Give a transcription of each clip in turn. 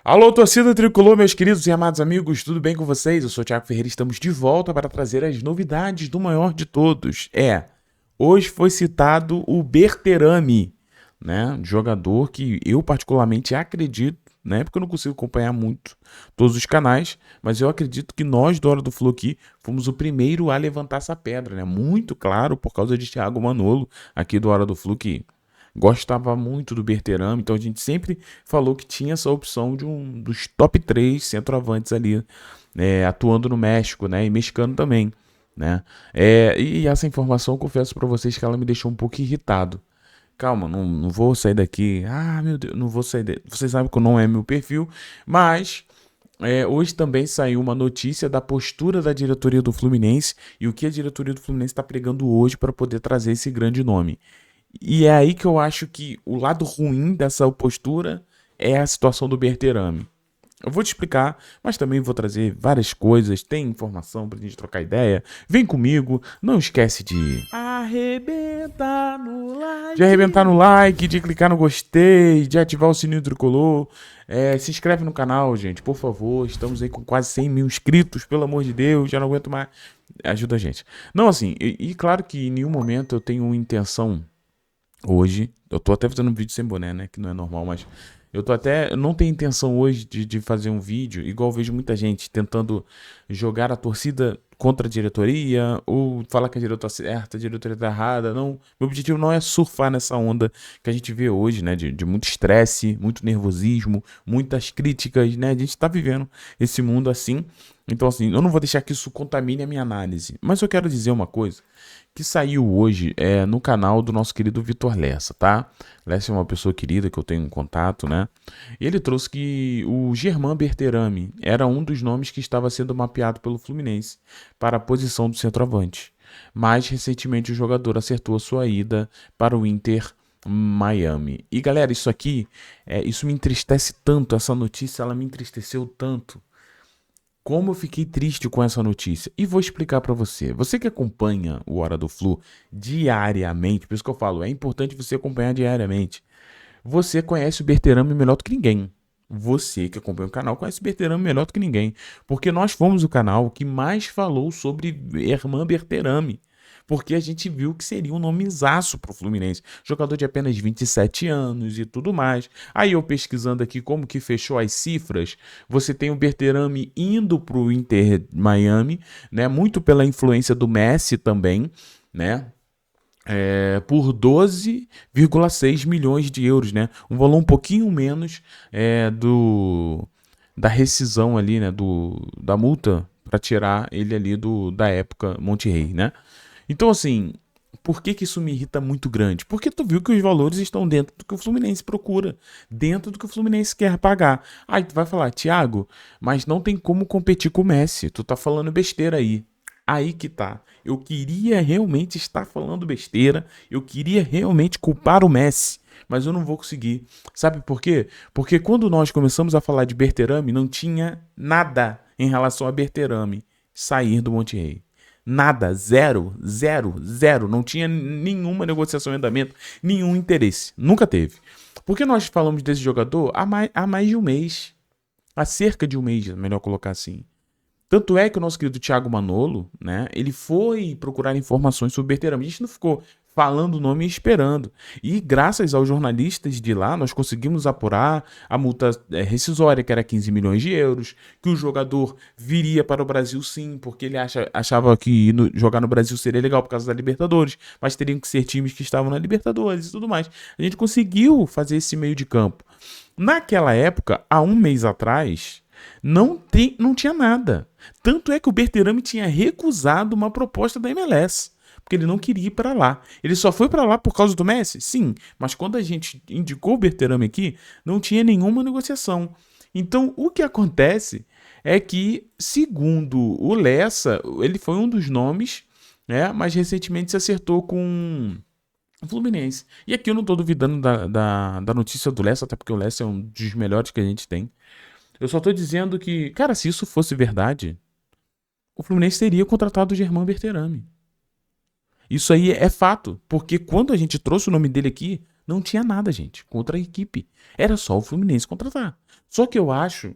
Alô, torcida tricolor, meus queridos e amados amigos, tudo bem com vocês? Eu sou o Thiago Ferreira e estamos de volta para trazer as novidades do maior de todos. Hoje foi citado o Berterame, né? Jogador que eu particularmente acredito, né? Porque eu não consigo acompanhar muito todos os canais, mas eu acredito que nós do Hora do Flu aqui fomos o primeiro a levantar essa pedra, né? Muito claro, por causa de Thiago Manolo, aqui do Hora do Flu, que gostava muito do Berterame, então a gente sempre falou que tinha essa opção de um dos top 3 centroavantes ali, atuando no México, né, e mexicano também, né. E essa informação, confesso para vocês que ela me deixou um pouco irritado. Calma, não vou sair daqui, meu Deus, não vou sair daqui. Vocês sabem que não é meu perfil, mas hoje também saiu uma notícia da postura da diretoria do Fluminense e o que a diretoria do Fluminense está pregando hoje para poder trazer esse grande nome. E é aí que eu acho que o lado ruim dessa postura é a situação do Berterame. Eu vou te explicar, mas também vou trazer várias coisas, tem informação pra gente trocar ideia. Vem comigo, não esquece de arrebentar no like, de clicar no gostei, de ativar o sininho tricolor. Se inscreve no canal, gente, por favor. Estamos aí com quase 100 mil inscritos, pelo amor de Deus, já não aguento mais. Ajuda a gente. Não, assim, e claro que em nenhum momento eu tenho intenção. Hoje, eu tô até fazendo um vídeo sem boné, né? Que não é normal, mas eu não tenho intenção hoje de fazer um vídeo, igual eu vejo muita gente tentando jogar a torcida contra a diretoria, ou falar que a diretoria tá certa, a diretoria tá errada. Não, meu objetivo não é surfar nessa onda que a gente vê hoje, né? De muito estresse, muito nervosismo, muitas críticas, né? A gente tá vivendo esse mundo assim. Então, assim, eu não vou deixar que isso contamine a minha análise. Mas eu quero dizer uma coisa que saiu hoje no canal do nosso querido Vitor Lessa, tá? Lessa é uma pessoa querida que eu tenho um contato, né? E ele trouxe que o Germán Berterame era um dos nomes que estava sendo mapeado pelo Fluminense para a posição do centroavante. Mas recentemente o jogador acertou a sua ida para o Inter Miami. E galera, isso aqui, isso me entristece tanto, essa notícia, ela me entristeceu tanto. Como eu fiquei triste com essa notícia. E vou explicar pra você. Você que acompanha o Hora do Flu diariamente, por isso que eu falo, é importante você acompanhar diariamente. Você conhece o Berterame melhor do que ninguém. Você que acompanha o canal conhece o Berterame melhor do que ninguém. Porque nós fomos o canal que mais falou sobre Germán Berterame. Porque a gente viu que seria um nomezaço pro Fluminense. Jogador de apenas 27 anos e tudo mais. Aí eu pesquisando aqui como que fechou as cifras, você tem o Berterame indo pro Inter Miami, né? Muito pela influência do Messi também, né? Por 12,6 milhões de euros, né? Um valor um pouquinho menos da rescisão ali, né? Da multa para tirar ele ali da época Monterrey, né? Então, assim, por que isso me irrita muito grande? Porque tu viu que os valores estão dentro do que o Fluminense procura, dentro do que o Fluminense quer pagar. Aí tu vai falar, Thiago, mas não tem como competir com o Messi, tu tá falando besteira aí. Aí que tá. Eu queria realmente estar falando besteira, eu queria realmente culpar o Messi, mas eu não vou conseguir. Sabe por quê? Porque quando nós começamos a falar de Berterame, não tinha nada em relação a Berterame sair do Monterrey. Nada, zero, zero, zero. Não tinha nenhuma negociação em andamento, nenhum interesse. Nunca teve. Porque nós falamos desse jogador há mais de um mês. Há cerca de um mês, melhor colocar assim. Tanto é que o nosso querido Thiago Manolo, né, ele foi procurar informações sobre o Berterame. A gente não ficou falando o nome e esperando. E graças aos jornalistas de lá, nós conseguimos apurar a multa rescisória, que era 15 milhões de euros, que o jogador viria para o Brasil sim, porque ele achava que jogar no Brasil seria legal por causa da Libertadores, mas teriam que ser times que estavam na Libertadores e tudo mais. A gente conseguiu fazer esse meio de campo. Naquela época, há um mês atrás, não tinha nada. Tanto é que o Berterame tinha recusado uma proposta da MLS, porque ele não queria ir para lá. Ele só foi para lá por causa do Messi? Sim, mas quando a gente indicou o Berterame aqui, não tinha nenhuma negociação. Então, o que acontece é que, segundo o Lessa, ele foi um dos nomes, né, mas recentemente se acertou com o Fluminense. E aqui eu não estou duvidando da notícia do Lessa, até porque o Lessa é um dos melhores que a gente tem. Eu só tô dizendo que, cara, se isso fosse verdade, o Fluminense teria contratado o Germán Berterame. Isso aí é fato, porque quando a gente trouxe o nome dele aqui, Não tinha nada, gente, contra a equipe. Era só o Fluminense contratar. Só que eu acho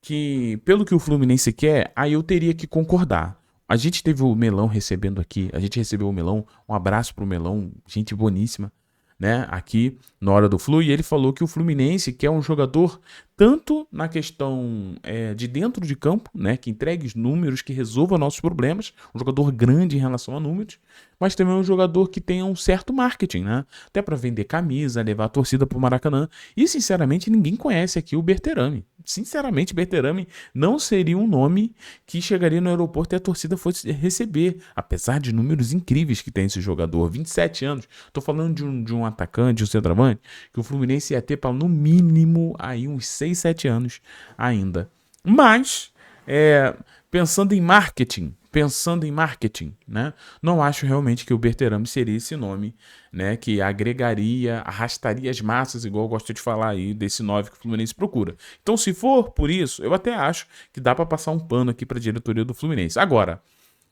que, pelo que o Fluminense quer, aí eu teria que concordar. A gente teve o Melão recebendo aqui, a gente recebeu o Melão, um abraço pro Melão, gente boníssima, né, aqui na hora do Flu, e ele falou que o Fluminense quer um jogador tanto na questão de dentro de campo, né, que entregue os números, que resolva nossos problemas, um jogador grande em relação a números, mas também um jogador que tenha um certo marketing, né, até para vender camisa, levar a torcida pro Maracanã, e sinceramente ninguém conhece aqui o Berterame. Sinceramente, Berterame não seria um nome que chegaria no aeroporto e a torcida fosse receber, apesar de números incríveis que tem esse jogador, 27 anos, tô falando de um atacante, de um centroavante, que o Fluminense ia ter para no mínimo aí uns 6, 7 anos ainda. Mas, pensando em marketing, né? Não acho realmente que o Berterame seria esse nome, né? Que agregaria, arrastaria as massas, igual eu gosto de falar aí, desse 9 que o Fluminense procura. Então, se for por isso, eu até acho que dá para passar um pano aqui para a diretoria do Fluminense. Agora,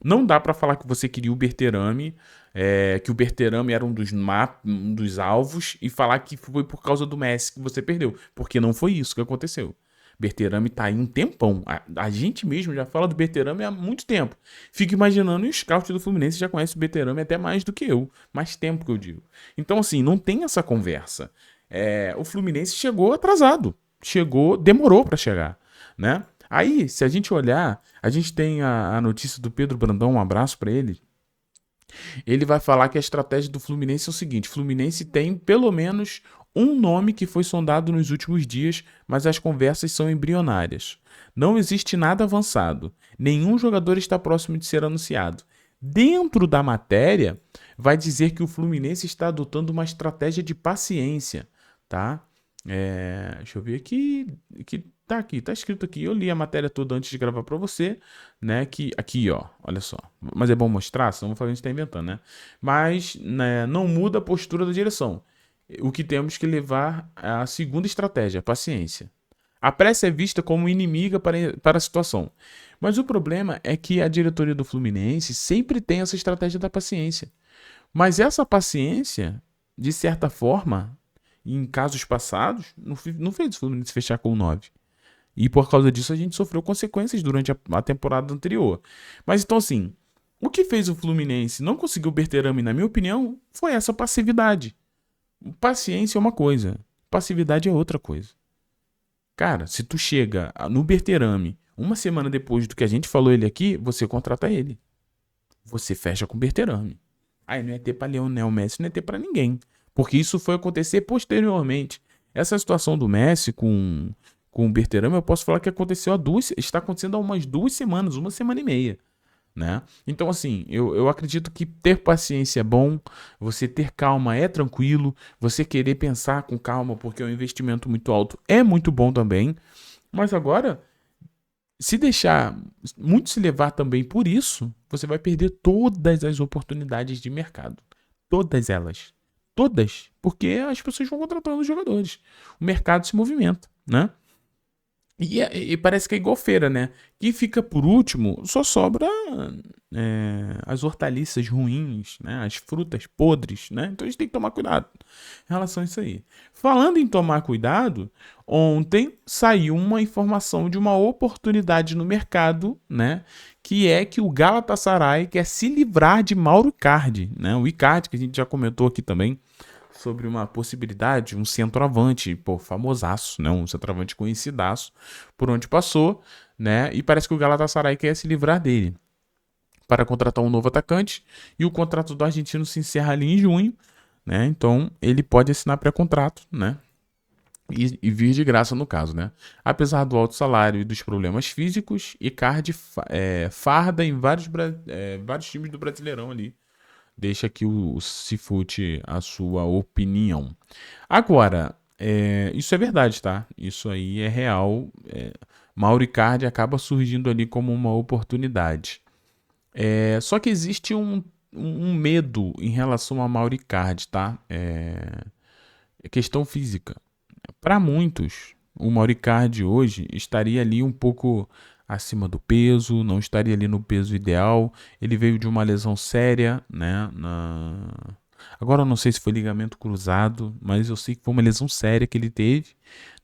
não dá para falar que você queria o Berterame, que o Berterame era um dos alvos, e falar que foi por causa do Messi que você perdeu, porque não foi isso que aconteceu. Berterame tá aí um tempão. A gente mesmo já fala do Berterame há muito tempo. Fico imaginando, e o scout do Fluminense já conhece o Berterame até mais do que eu. Mais tempo que eu digo. Então, assim, não tem essa conversa. O Fluminense chegou atrasado. Demorou para chegar, né? Aí, se a gente olhar, a gente tem a notícia do Pedro Brandão, um abraço para ele. Ele vai falar que a estratégia do Fluminense é o seguinte: o Fluminense tem pelo menos um nome que foi sondado nos últimos dias, mas as conversas são embrionárias. Não existe nada avançado. Nenhum jogador está próximo de ser anunciado. Dentro da matéria, vai dizer que o Fluminense está adotando uma estratégia de paciência, tá? Deixa eu ver aqui, tá escrito aqui. Eu li a matéria toda antes de gravar para você, né? Que aqui, ó, olha só. Mas é bom mostrar, senão vou falar que a gente tá inventando, né? Mas, né, não muda a postura da direção. O que temos que levar é a segunda estratégia, paciência. A pressa é vista como inimiga para a situação. Mas o problema é que a diretoria do Fluminense sempre tem essa estratégia da paciência. Mas essa paciência, de certa forma, em casos passados, não fez o Fluminense fechar com o 9. E por causa disso a gente sofreu consequências durante a temporada anterior. Mas então assim, o que fez o Fluminense não conseguir o Berterame, na minha opinião, foi essa passividade. Paciência é uma coisa, passividade é outra coisa. Cara, se tu chega no Berterame uma semana depois do que a gente falou ele aqui, você contrata ele. Você fecha com o Berterame. Aí não é ter pra Lionel Messi, não é ter pra ninguém. Porque isso foi acontecer posteriormente. Essa situação do Messi com o Berterame, eu posso falar que está acontecendo há umas 2 semanas, 1 semana e meia, né? Então, assim, eu acredito que ter paciência é bom, você ter calma é tranquilo, você querer pensar com calma, porque é um investimento muito alto, é muito bom também. Mas agora, se deixar muito se levar também por isso, você vai perder todas as oportunidades de mercado. Todas elas. Todas. Porque as pessoas vão contratando os jogadores. O mercado se movimenta, né? E parece que é igual feira, né? Quem fica por último só sobra as hortaliças ruins, né? As frutas podres, né? Então a gente tem que tomar cuidado em relação a isso aí. Falando em tomar cuidado, ontem saiu uma informação de uma oportunidade no mercado, né? Que é que o Galatasaray quer se livrar de Mauro Icardi, né? O Icardi, que a gente já comentou aqui também, sobre uma possibilidade, um centroavante, pô, famosaço, né? Um centroavante conhecidaço por onde passou, né? E parece que o Galatasaray quer se livrar dele para contratar um novo atacante, e o contrato do argentino se encerra ali em junho, né? Então ele pode assinar pré-contrato, né? E vir de graça no caso, né? Apesar do alto salário e dos problemas físicos, Icardi farda em vários times do Brasileirão ali. Deixa aqui o Cifute a sua opinião. Agora, isso é verdade, tá? Isso aí é real. Mauro Icardi acaba surgindo ali como uma oportunidade. Só que existe um medo em relação a Mauro Icardi, tá? Questão física. Para muitos, o Mauro Icardi hoje estaria ali um pouco acima do peso, não estaria ali no peso ideal. Ele veio de uma lesão séria, né, Agora eu não sei se foi ligamento cruzado, mas eu sei que foi uma lesão séria que ele teve,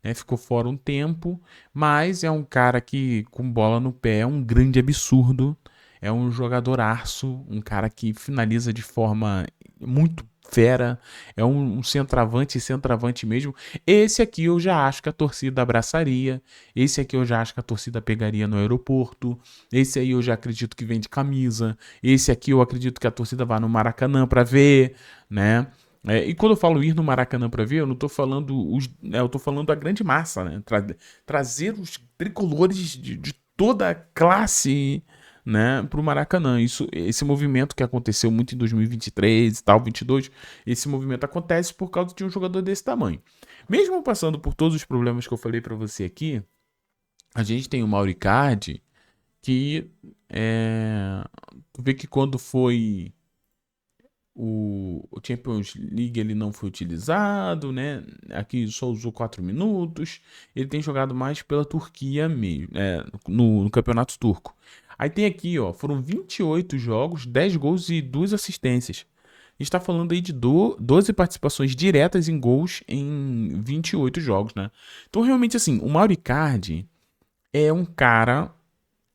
né? Ficou fora um tempo, mas é um cara que com bola no pé é um grande absurdo. É um jogadoraço, um cara que finaliza de forma muito fera, é um centroavante mesmo. Esse aqui eu já acho que a torcida abraçaria, esse aqui eu já acho que a torcida pegaria no aeroporto, esse aí eu já acredito que vem de camisa, esse aqui eu acredito que a torcida vá no Maracanã para ver, né? E quando eu falo ir no Maracanã para ver, eu não tô falando eu tô falando da grande massa, né? Trazer os tricolores de toda a classe, né, para o Maracanã. Esse movimento que aconteceu muito em 2023 e tal, 22, esse movimento acontece por causa de um jogador desse tamanho. Mesmo passando por todos os problemas que eu falei para você aqui, a gente tem o Mauro Icardi que tu vê que quando foi o Champions League ele não foi utilizado, né? Aqui só usou 4 minutos. Ele tem jogado mais pela Turquia mesmo, no Campeonato Turco. Aí tem aqui, ó, foram 28 jogos, 10 gols e 2 assistências. A gente tá falando aí de 12 participações diretas em gols em 28 jogos, né? Então, realmente, assim, o Mauro Icardi é um cara.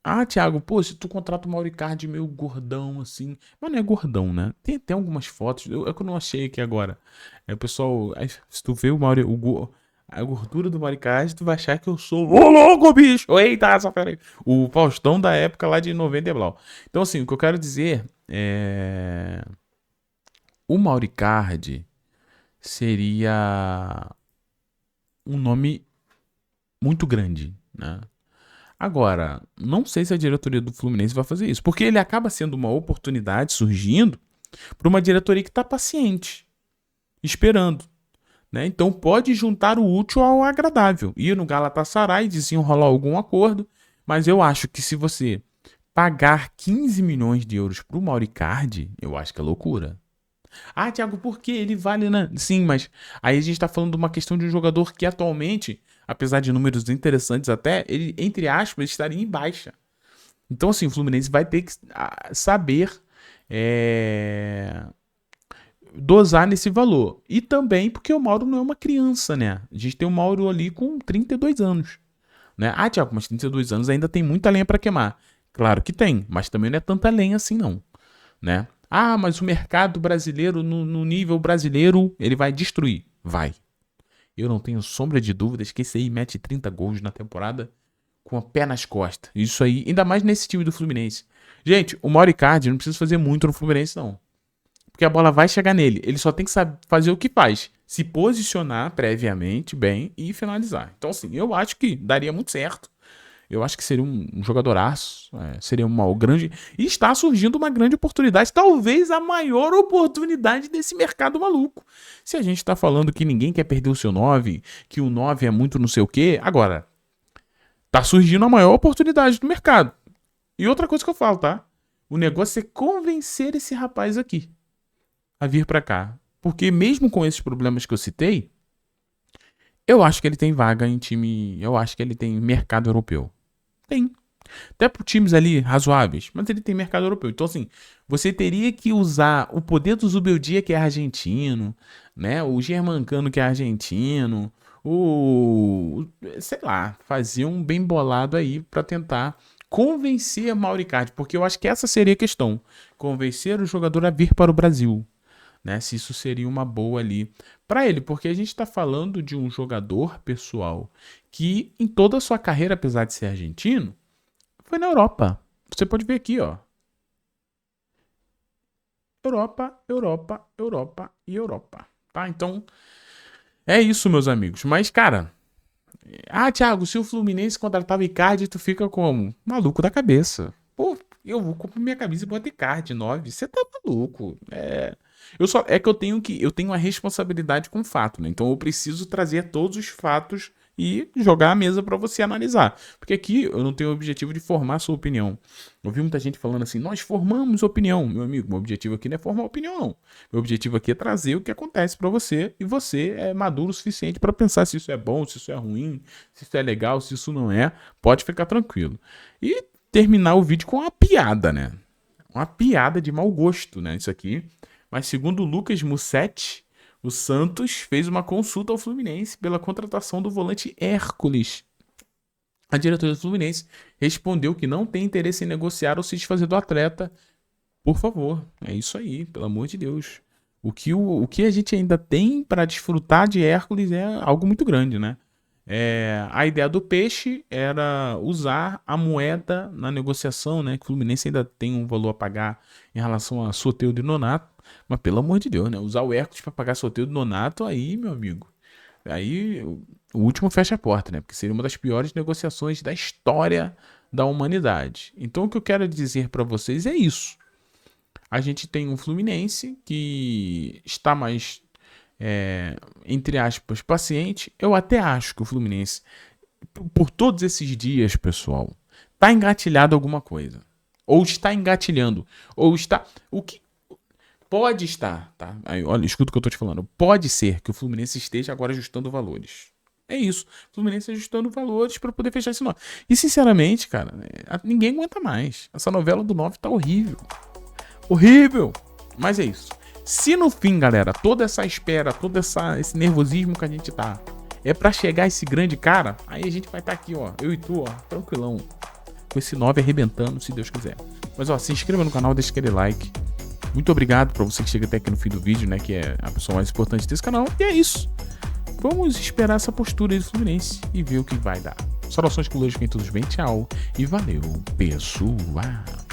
Ah, Thiago, pô, se tu contrata o Mauro Icardi meio gordão, assim. Mas não é gordão, né? Tem algumas fotos. É que eu não achei aqui agora. O pessoal. Se tu vê o Mauro. A gordura do Mauro Icardi, tu vai achar que eu sou. Ô, louco, bicho! Eita, essa fera aí. O Faustão da época lá de 90 e blau. Então, assim, o que eu quero dizer é. O Mauro Icardi seria um nome muito grande, né? Agora, não sei se a diretoria do Fluminense vai fazer isso, porque ele acaba sendo uma oportunidade surgindo para uma diretoria que está paciente, esperando, né? Então pode juntar o útil ao agradável, ir no Galatasaray, desenrolar algum acordo, mas eu acho que se você pagar 15 milhões de euros para o Mauro Icardi, eu acho que é loucura. Ah, Thiago, por que ele vale, né? Sim, mas aí a gente tá falando de uma questão de um jogador que atualmente, apesar de números interessantes até, ele, entre aspas, estaria em baixa. Então, assim, o Fluminense vai ter que saber é, dosar nesse valor. E também porque o Mauro não é uma criança, né? A gente tem o Mauro ali com 32 anos. Né? Ah, Thiago, mas 32 anos ainda tem muita lenha para queimar. Claro que tem, mas também não é tanta lenha assim, não. Né? Ah, mas o mercado brasileiro, no nível brasileiro, ele vai destruir. Vai. Eu não tenho sombra de dúvidas que esse aí mete 30 gols na temporada com o pé nas costas. Isso aí, ainda mais nesse time do Fluminense. Gente, o Mauro Icardi não precisa fazer muito no Fluminense, não. Porque a bola vai chegar nele. Ele só tem que saber fazer o que faz. Se posicionar previamente bem e finalizar. Então, assim, eu acho que daria muito certo. Eu acho que seria um jogadoraço, seria uma grande. E está surgindo uma grande oportunidade, talvez a maior oportunidade desse mercado maluco. Se a gente está falando que ninguém quer perder o seu 9, que o 9 é muito não sei o quê, agora, tá surgindo a maior oportunidade do mercado. E outra coisa que eu falo, tá? O negócio é convencer esse rapaz aqui a vir para cá. Porque mesmo com esses problemas que eu citei, eu acho que ele tem vaga em time. Eu acho que ele tem mercado europeu. Tem. Até para times ali razoáveis, mas ele tem mercado europeu. Então, assim, você teria que usar o poder do Zubeldia, que é argentino, né? O Germancano, que é argentino, sei lá, fazer um bem bolado aí para tentar convencer a Mauro Icardi, porque eu acho que essa seria a questão. Convencer o jogador a vir para o Brasil. Né, se isso seria uma boa ali para ele, porque a gente está falando de um jogador pessoal que em toda a sua carreira, apesar de ser argentino, foi na Europa. Você pode ver aqui, ó. Europa, Europa, Europa e Europa. Tá? Então, é isso, meus amigos. Mas, cara, Thiago, se o Fluminense contratava Icardi, tu fica como? Maluco da cabeça. Pô, eu vou comprar minha camisa e botar Icardi 9. Você tá maluco. É que eu tenho uma responsabilidade com o fato, né? Então eu preciso trazer todos os fatos e jogar a mesa para você analisar. Porque aqui eu não tenho o objetivo de formar a sua opinião. Eu vi muita gente falando assim, nós formamos opinião. Meu amigo, meu objetivo aqui não é formar opinião, não. Meu objetivo aqui é trazer o que acontece para você e você é maduro o suficiente para pensar se isso é bom, se isso é ruim, se isso é legal, se isso não é. Pode ficar tranquilo. E terminar o vídeo com uma piada, né? Uma piada de mau gosto, né? Isso aqui. Mas segundo o Lucas Mussetti, o Santos fez uma consulta ao Fluminense pela contratação do volante Hércules. A diretoria do Fluminense respondeu que não tem interesse em negociar ou se desfazer do atleta. Por favor, é isso aí, pelo amor de Deus. O que a gente ainda tem para desfrutar de Hércules é algo muito grande, né? A ideia do Peixe era usar a moeda na negociação, né? Que o Fluminense ainda tem um valor a pagar em relação a Soteldo e Nonato. Mas pelo amor de Deus, né? Usar o Hércules para pagar Soteldo e Nonato, aí, meu amigo. Aí o último fecha a porta, né? Porque seria uma das piores negociações da história da humanidade. Então o que eu quero dizer para vocês é isso. A gente tem um Fluminense que está mais, entre aspas, paciente. Eu até acho que o Fluminense, por todos esses dias, pessoal, está engatilhado alguma coisa. Ou está engatilhando. Ou está... O que pode estar, tá? Aí, olha, escuta o que eu tô te falando. Pode ser que o Fluminense esteja agora ajustando valores. É isso. O Fluminense ajustando valores para poder fechar esse 9. E, sinceramente, cara, ninguém aguenta mais. Essa novela do 9 tá horrível. Horrível! Mas é isso. Se no fim, galera, toda essa espera, esse nervosismo que a gente tá, é pra chegar esse grande cara, aí a gente vai estar aqui, ó, eu e tu, ó, tranquilão, com esse 9 arrebentando, se Deus quiser. Mas, ó, se inscreva no canal, deixa aquele like. Muito obrigado pra você que chega até aqui no fim do vídeo, né, que é a pessoa mais importante desse canal. E é isso. Vamos esperar essa postura aí do Fluminense e ver o que vai dar. Saudações colores, fiquem todos bem, tchau. E valeu, pessoal.